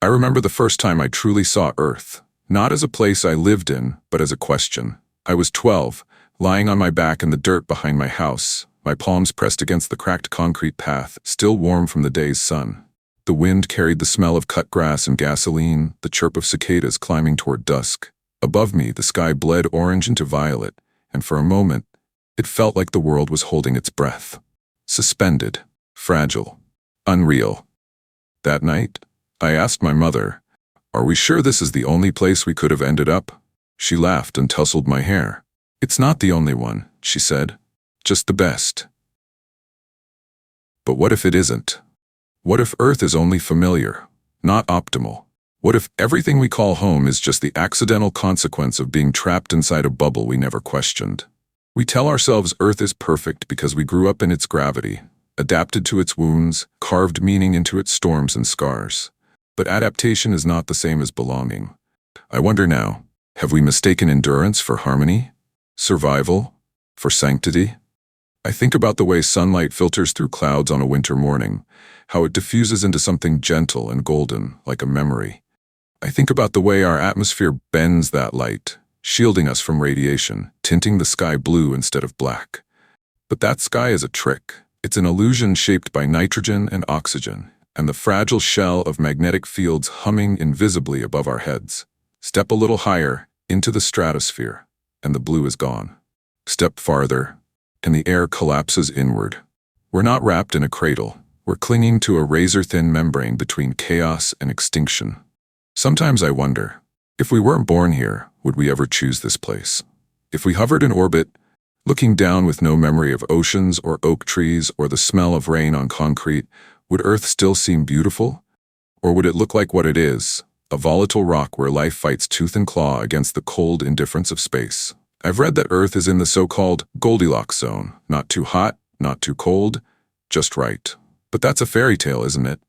I remember the first time I truly saw Earth, not as a place I lived in, but as a question. I was 12, lying on my back in the dirt behind my house, my palms pressed against the cracked concrete path, still warm from the day's sun. The wind carried the smell of cut grass and gasoline, the chirp of cicadas climbing toward dusk. Above me, the sky bled orange into violet, and for a moment, it felt like the world was holding its breath. Suspended, fragile, unreal. That night, I asked my mother, "Are we sure this is the only place we could have ended up?" She laughed and tousled my hair. "It's not the only one," she said. "Just the best." But what if it isn't? What if Earth is only familiar, not optimal? What if everything we call home is just the accidental consequence of being trapped inside a bubble we never questioned? We tell ourselves Earth is perfect because we grew up in its gravity, adapted to its wounds, carved meaning into its storms and scars. But adaptation is not the same as belonging. I wonder now, have we mistaken endurance for harmony? Survival for sanctity? I think about the way sunlight filters through clouds on a winter morning, how it diffuses into something gentle and golden, like a memory. I think about the way our atmosphere bends that light, shielding us from radiation, tinting the sky blue instead of black. But that sky is a trick. It's an illusion shaped by nitrogen and oxygen, and the fragile shell of magnetic fields humming invisibly above our heads. Step a little higher, into the stratosphere, and the blue is gone. Step farther, and the air collapses inward. We're not wrapped in a cradle. We're clinging to a razor-thin membrane between chaos and extinction. Sometimes I wonder, if we weren't born here, would we ever choose this place? If we hovered in orbit, looking down with no memory of oceans or oak trees or the smell of rain on concrete, would Earth still seem beautiful? Or would it look like what it is, a volatile rock where life fights tooth and claw against the cold indifference of space? I've read that Earth is in the so-called Goldilocks zone, not too hot, not too cold, just right. But that's a fairy tale, isn't it?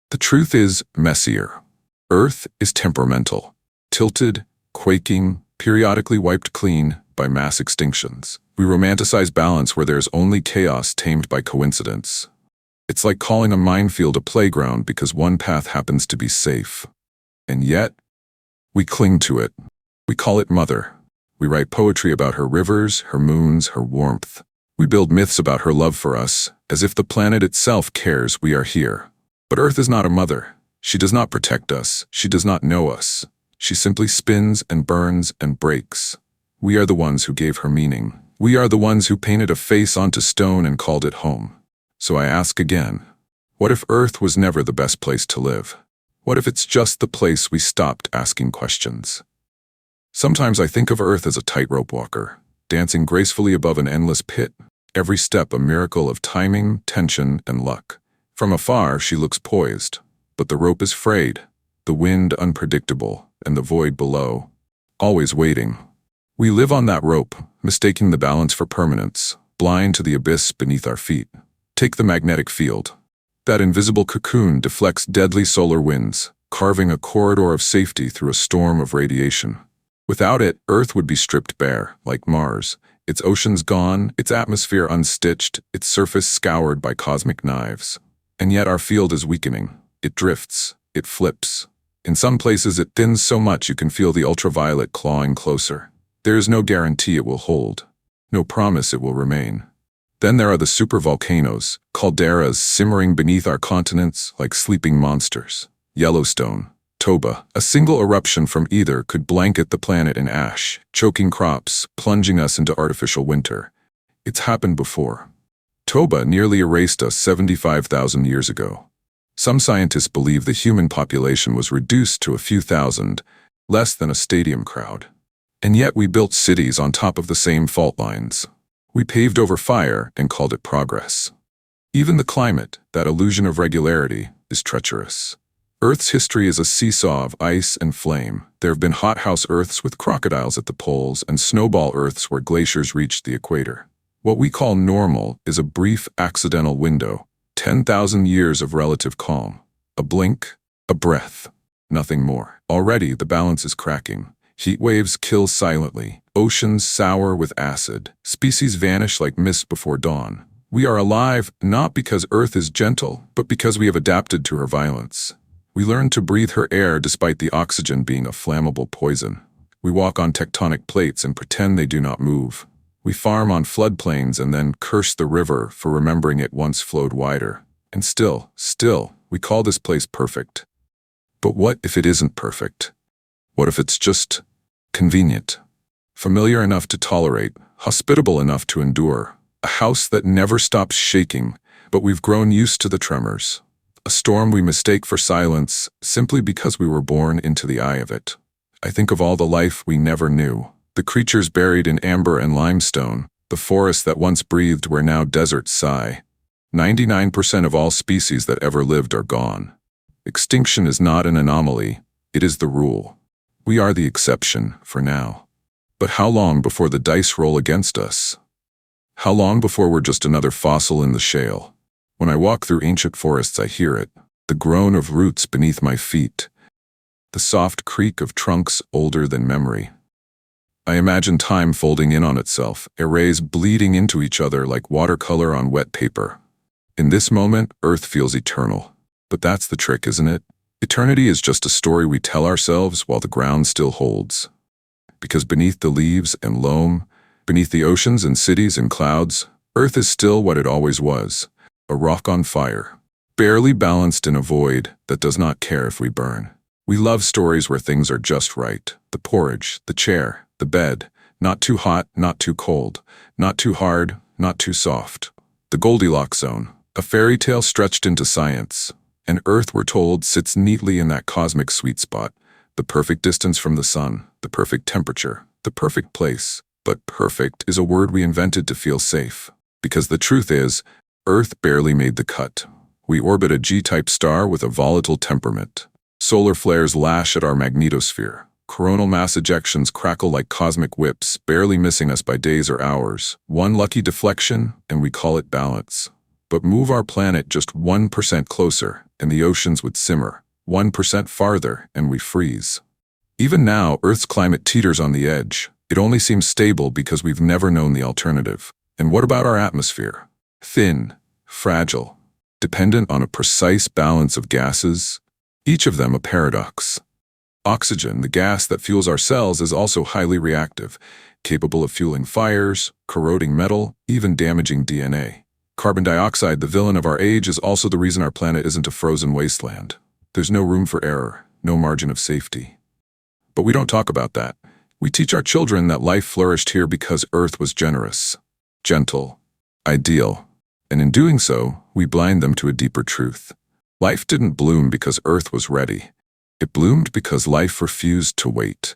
The truth is messier. Earth is temperamental, tilted, quaking, periodically wiped clean by mass extinctions. We romanticize balance where there's only chaos tamed by coincidence. It's like calling a minefield a playground because one path happens to be safe. And yet, we cling to it. We call it Mother. We write poetry about her rivers, her moons, her warmth. We build myths about her love for us, as if the planet itself cares we are here. But Earth is not a mother. She does not protect us. She does not know us. She simply spins and burns and breaks. We are the ones who gave her meaning. We are the ones who painted a face onto stone and called it home. So I ask again, what if Earth was never the best place to live? What if it's just the place we stopped asking questions? Sometimes I think of Earth as a tightrope walker, dancing gracefully above an endless pit, every step a miracle of timing, tension, and luck. From afar, she looks poised, but the rope is frayed, the wind unpredictable, and the void below, always waiting. We live on that rope, mistaking the balance for permanence, blind to the abyss beneath our feet. Take the magnetic field. That invisible cocoon deflects deadly solar winds, carving a corridor of safety through a storm of radiation. Without it, Earth would be stripped bare, like Mars, its oceans gone, its atmosphere unstitched, its surface scoured by cosmic knives. And yet our field is weakening. It drifts, it flips. In some places it thins so much you can feel the ultraviolet clawing closer. There is no guarantee it will hold, no promise it will remain. Then there are the supervolcanoes, calderas simmering beneath our continents like sleeping monsters. Yellowstone, Toba, a single eruption from either could blanket the planet in ash, choking crops, plunging us into artificial winter. It's happened before. Toba nearly erased us 75,000 years ago. Some scientists believe the human population was reduced to a few thousand, less than a stadium crowd. And yet we built cities on top of the same fault lines. We paved over fire and called it progress. Even the climate, that illusion of regularity, is treacherous. Earth's history is a seesaw of ice and flame. There have been hothouse Earths with crocodiles at the poles and snowball Earths where glaciers reached the equator. What we call normal is a brief accidental window, 10,000 years of relative calm. A blink, a breath, nothing more. Already the balance is cracking. Heat waves kill silently, oceans sour with acid, species vanish like mist before dawn. We are alive not because Earth is gentle, but because we have adapted to her violence. We learn to breathe her air despite the oxygen being a flammable poison. We walk on tectonic plates and pretend they do not move. We farm on floodplains and then curse the river for remembering it once flowed wider. And still, we call this place perfect. But what if it isn't perfect? What if it's just convenient? Familiar enough to tolerate, hospitable enough to endure. A house that never stops shaking, but we've grown used to the tremors. A storm we mistake for silence simply because we were born into the eye of it. I think of all the life we never knew. The creatures buried in amber and limestone, the forests that once breathed where now deserts sigh. 99% of all species that ever lived are gone. Extinction is not an anomaly, it is the rule. We are the exception, for now. But how long before the dice roll against us? How long before we're just another fossil in the shale? When I walk through ancient forests, I hear it, the groan of roots beneath my feet, the soft creak of trunks older than memory. I imagine time folding in on itself, arrays bleeding into each other like watercolor on wet paper. In this moment, Earth feels eternal. But that's the trick, isn't it? Eternity is just a story we tell ourselves while the ground still holds. Because beneath the leaves and loam, beneath the oceans and cities and clouds, Earth is still what it always was, a rock on fire, barely balanced in a void that does not care if we burn. We love stories where things are just right. The porridge, the chair, the bed, not too hot, not too cold, not too hard, not too soft. The Goldilocks zone, a fairy tale stretched into science. And Earth, we're told, sits neatly in that cosmic sweet spot, the perfect distance from the sun, the perfect temperature, the perfect place. But perfect is a word we invented to feel safe. Because the truth is, Earth barely made the cut. We orbit a G-type star with a volatile temperament. Solar flares lash at our magnetosphere. Coronal mass ejections crackle like cosmic whips, barely missing us by days or hours. One lucky deflection, and we call it balance. But move our planet just 1% closer, and the oceans would simmer. 1% farther, and we freeze. Even now, Earth's climate teeters on the edge. It only seems stable because we've never known the alternative. And what about our atmosphere? Thin, fragile, dependent on a precise balance of gases, each of them a paradox. Oxygen, the gas that fuels our cells, is also highly reactive, capable of fueling fires, corroding metal, even damaging DNA. Carbon dioxide, the villain of our age, is also the reason our planet isn't a frozen wasteland. There's no room for error, no margin of safety. But we don't talk about that. We teach our children that life flourished here because Earth was generous, gentle, ideal. And in doing so, we blind them to a deeper truth. Life didn't bloom because Earth was ready. It bloomed because life refused to wait.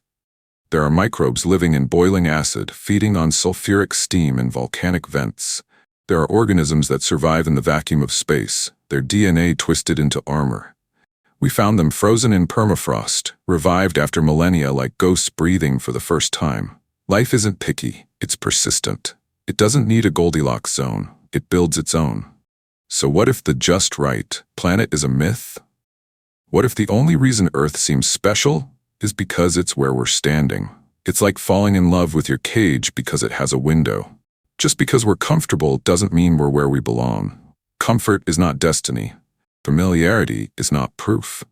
There are microbes living in boiling acid, feeding on sulfuric steam and volcanic vents. There are organisms that survive in the vacuum of space, their DNA twisted into armor. We found them frozen in permafrost, revived after millennia like ghosts breathing for the first time. Life isn't picky, it's persistent. It doesn't need a Goldilocks zone, it builds its own. So what if the just right planet is a myth? What if the only reason Earth seems special is because it's where we're standing? It's like falling in love with your cage because it has a window. Just because we're comfortable doesn't mean we're where we belong. Comfort is not destiny. Familiarity is not proof.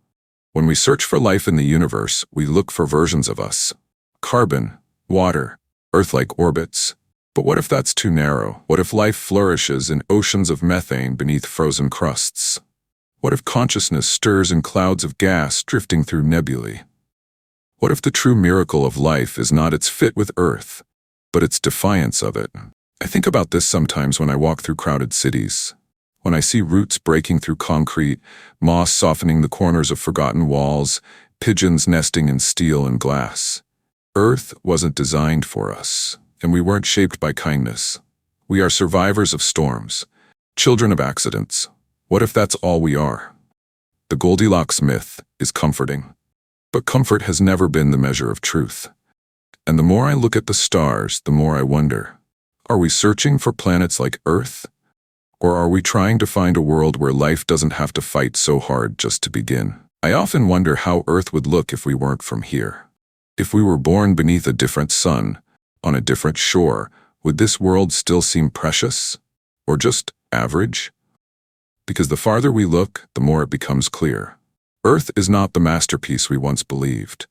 When we search for life in the universe, we look for versions of us. Carbon, water, Earth-like orbits. But what if that's too narrow? What if life flourishes in oceans of methane beneath frozen crusts? What if consciousness stirs in clouds of gas drifting through nebulae? What if the true miracle of life is not its fit with Earth, but its defiance of it? I think about this sometimes when I walk through crowded cities. When I see roots breaking through concrete, moss softening the corners of forgotten walls, pigeons nesting in steel and glass. Earth wasn't designed for us, and we weren't shaped by kindness. We are survivors of storms, children of accidents. What if that's all we are? The Goldilocks myth is comforting, but comfort has never been the measure of truth. And the more I look at the stars, the more I wonder, are we searching for planets like Earth? Or are we trying to find a world where life doesn't have to fight so hard just to begin? I often wonder how Earth would look if we weren't from here. If we were born beneath a different sun, on a different shore, would this world still seem precious? Or just average? Because the farther we look, the more it becomes clear. Earth is not the masterpiece we once believed.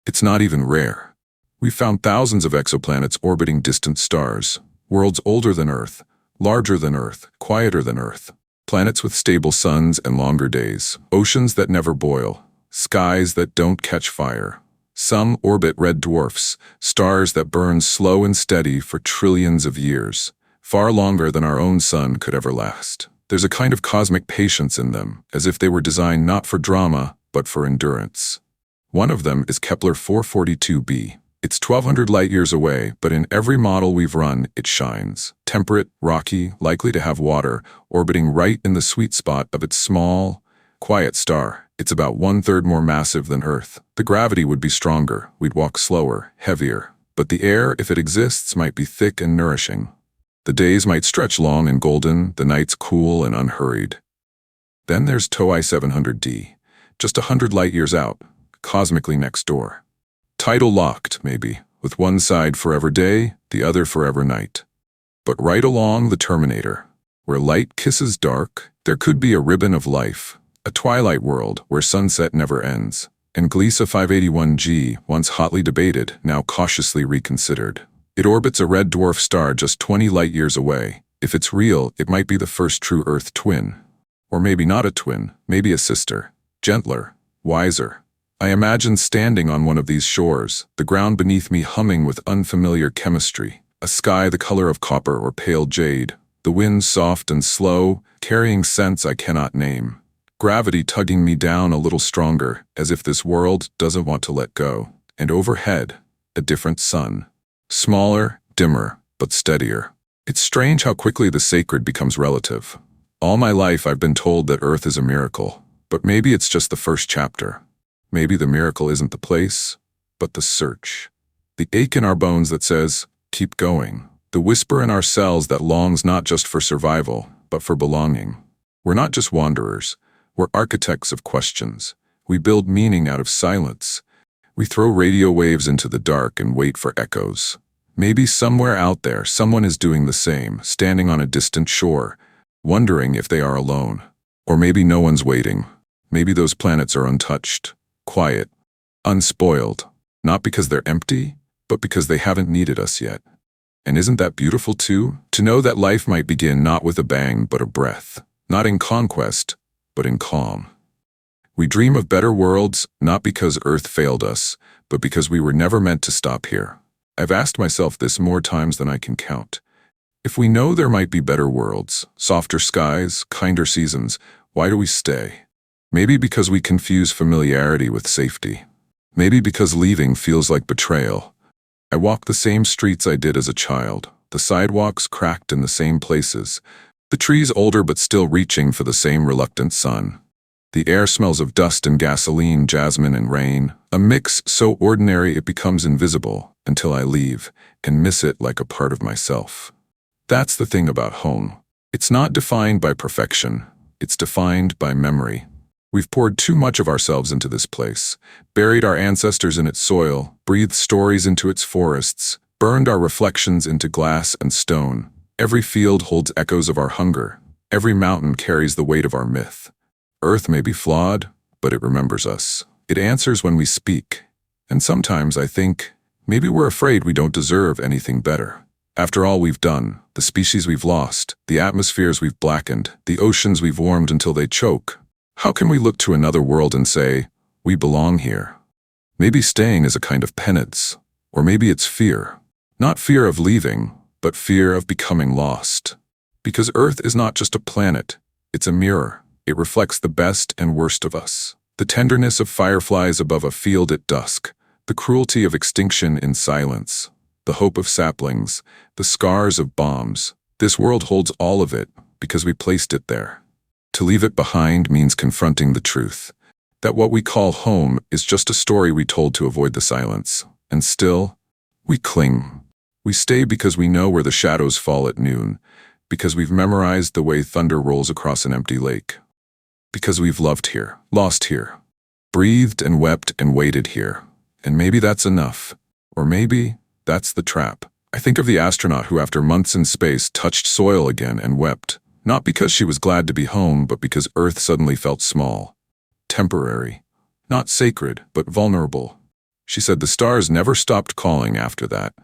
It's not even rare. We've found thousands of exoplanets orbiting distant stars, worlds older than Earth, larger than Earth, quieter than Earth, planets with stable suns and longer days, oceans that never boil, skies that don't catch fire. Some orbit red dwarfs, stars that burn slow and steady for trillions of years, far longer than our own sun could ever last. There's a kind of cosmic patience in them, as if they were designed not for drama, but for endurance. One of them is Kepler 442b. It's 1,200 light-years away, but in every model we've run, it shines. Temperate, rocky, likely to have water, orbiting right in the sweet spot of its small, quiet star. It's about 1/3 more massive than Earth. The gravity would be stronger, we'd walk slower, heavier. But the air, if it exists, might be thick and nourishing. The days might stretch long and golden, the nights cool and unhurried. Then there's Toei 700d, just 100 light-years out, cosmically next door. Tidal locked, maybe, with one side forever day, the other forever night. But right along the Terminator, where light kisses dark, there could be a ribbon of life, a twilight world where sunset never ends. And Gliese 581g, once hotly debated, now cautiously reconsidered. It orbits a red dwarf star just 20 light-years away. If it's real, it might be the first true Earth twin. Or maybe not a twin, maybe a sister. Gentler, wiser. I imagine standing on one of these shores, the ground beneath me humming with unfamiliar chemistry, a sky the color of copper or pale jade, the wind soft and slow, carrying scents I cannot name, gravity tugging me down a little stronger, as if this world doesn't want to let go, and overhead, a different sun. Smaller, dimmer, but steadier. It's strange how quickly the sacred becomes relative. All my life I've been told that Earth is a miracle, but maybe it's just the first chapter. Maybe the miracle isn't the place, but the search. The ache in our bones that says, keep going. The whisper in our cells that longs not just for survival, but for belonging. We're not just wanderers. We're architects of questions. We build meaning out of silence. We throw radio waves into the dark and wait for echoes. Maybe somewhere out there, someone is doing the same, standing on a distant shore, wondering if they are alone. Or maybe no one's waiting. Maybe those planets are untouched. Quiet, unspoiled, not because they're empty, but because they haven't needed us yet. And isn't that beautiful too? To know that life might begin not with a bang, but a breath. Not in conquest, but in calm. We dream of better worlds, not because Earth failed us, but because we were never meant to stop here. I've asked myself this more times than I can count. If we know there might be better worlds, softer skies, kinder seasons, why do we stay? Maybe because we confuse familiarity with safety. Maybe because leaving feels like betrayal. I walk the same streets I did as a child, the sidewalks cracked in the same places, the trees older but still reaching for the same reluctant sun. The air smells of dust and gasoline, jasmine and rain, a mix so ordinary it becomes invisible until I leave and miss it like a part of myself. That's the thing about home. It's not defined by perfection, it's defined by memory. We've poured too much of ourselves into this place, buried our ancestors in its soil, breathed stories into its forests, burned our reflections into glass and stone. Every field holds echoes of our hunger. Every mountain carries the weight of our myth. Earth may be flawed, but it remembers us. It answers when we speak. And sometimes I think, maybe we're afraid we don't deserve anything better. After all we've done, the species we've lost, the atmospheres we've blackened, the oceans we've warmed until they choke, how can we look to another world and say, we belong here? Maybe staying is a kind of penance, or maybe it's fear. Not fear of leaving, but fear of becoming lost. Because Earth is not just a planet, it's a mirror. It reflects the best and worst of us. The tenderness of fireflies above a field at dusk, the cruelty of extinction in silence, the hope of saplings, the scars of bombs. This world holds all of it because we placed it there. To leave it behind means confronting the truth, that what we call home is just a story we told to avoid the silence. And still, we cling. We stay because we know where the shadows fall at noon, because we've memorized the way thunder rolls across an empty lake. Because we've loved here, lost here, breathed and wept and waited here. And maybe that's enough. Or maybe that's the trap. I think of the astronaut who after months in space touched soil again and wept. Not because she was glad to be home, but because Earth suddenly felt small. temporary, not sacred, but vulnerable. She said the stars never stopped calling after that.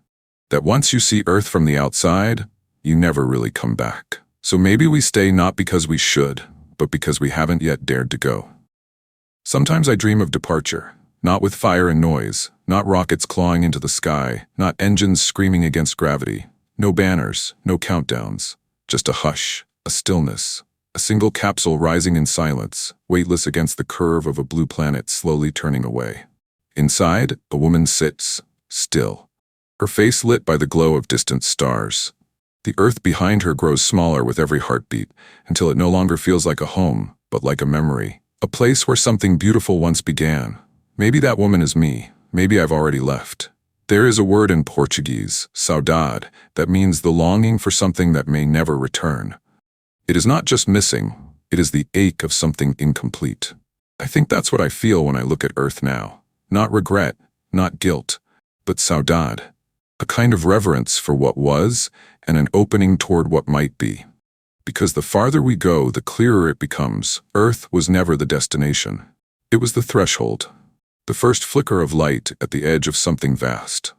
That once you see Earth from the outside, you never really come back. So maybe we stay not because we should, but because we haven't yet dared to go. Sometimes I dream of departure, not with fire and noise, not rockets clawing into the sky, not engines screaming against gravity, no banners, no countdowns, just a hush, a stillness, a single capsule rising in silence, weightless against the curve of a blue planet slowly turning away. Inside, a woman sits, still, her face lit by the glow of distant stars. The earth behind her grows smaller with every heartbeat, until it no longer feels like a home, but like a memory, a place where something beautiful once began. Maybe that woman is me. Maybe I've already left. There is a word in Portuguese, saudade, that means the longing for something that may never return. It is not just missing, it is the ache of something incomplete. I think that's what I feel when I look at Earth now. Not regret, not guilt, but saudade. A kind of reverence for what was and an opening toward what might be. Because the farther we go, the clearer it becomes. Earth was never the destination. It was the threshold. The first flicker of light at the edge of something vast.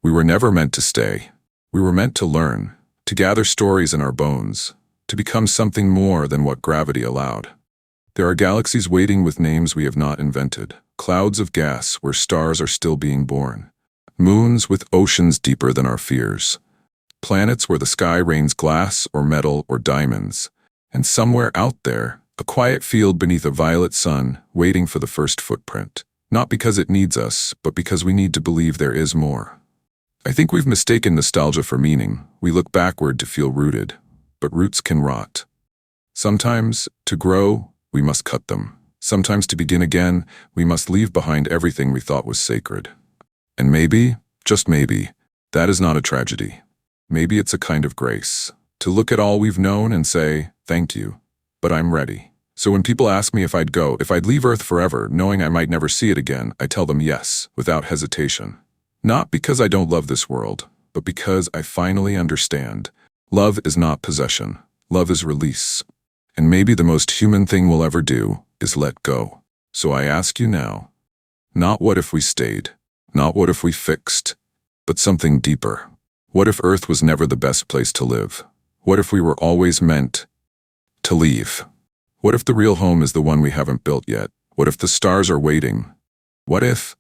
We were never meant to stay. We were meant to learn, to gather stories in our bones, to become something more than what gravity allowed. There are galaxies waiting with names we have not invented, clouds of gas where stars are still being born, moons with oceans deeper than our fears, planets where the sky rains glass or metal or diamonds, and somewhere out there, a quiet field beneath a violet sun waiting for the first footprint. Not because it needs us, but because we need to believe there is more. I think we've mistaken nostalgia for meaning. We look backward to feel rooted, but roots can rot. Sometimes, to grow, we must cut them. Sometimes to begin again, we must leave behind everything we thought was sacred. And maybe, just maybe, that is not a tragedy. Maybe it's a kind of grace. To look at all we've known and say, thank you, but I'm ready. So when people ask me if I'd go, if I'd leave Earth forever, knowing I might never see it again, I tell them yes, without hesitation. Not because I don't love this world, but because I finally understand. Love is not possession. Love is release. And maybe the most human thing we'll ever do is let go. So I ask you now, not what if we stayed, not what if we fixed, but something deeper. What if Earth was never the best place to live? What if we were always meant to leave? What if the real home is the one we haven't built yet? What if the stars are waiting? What if,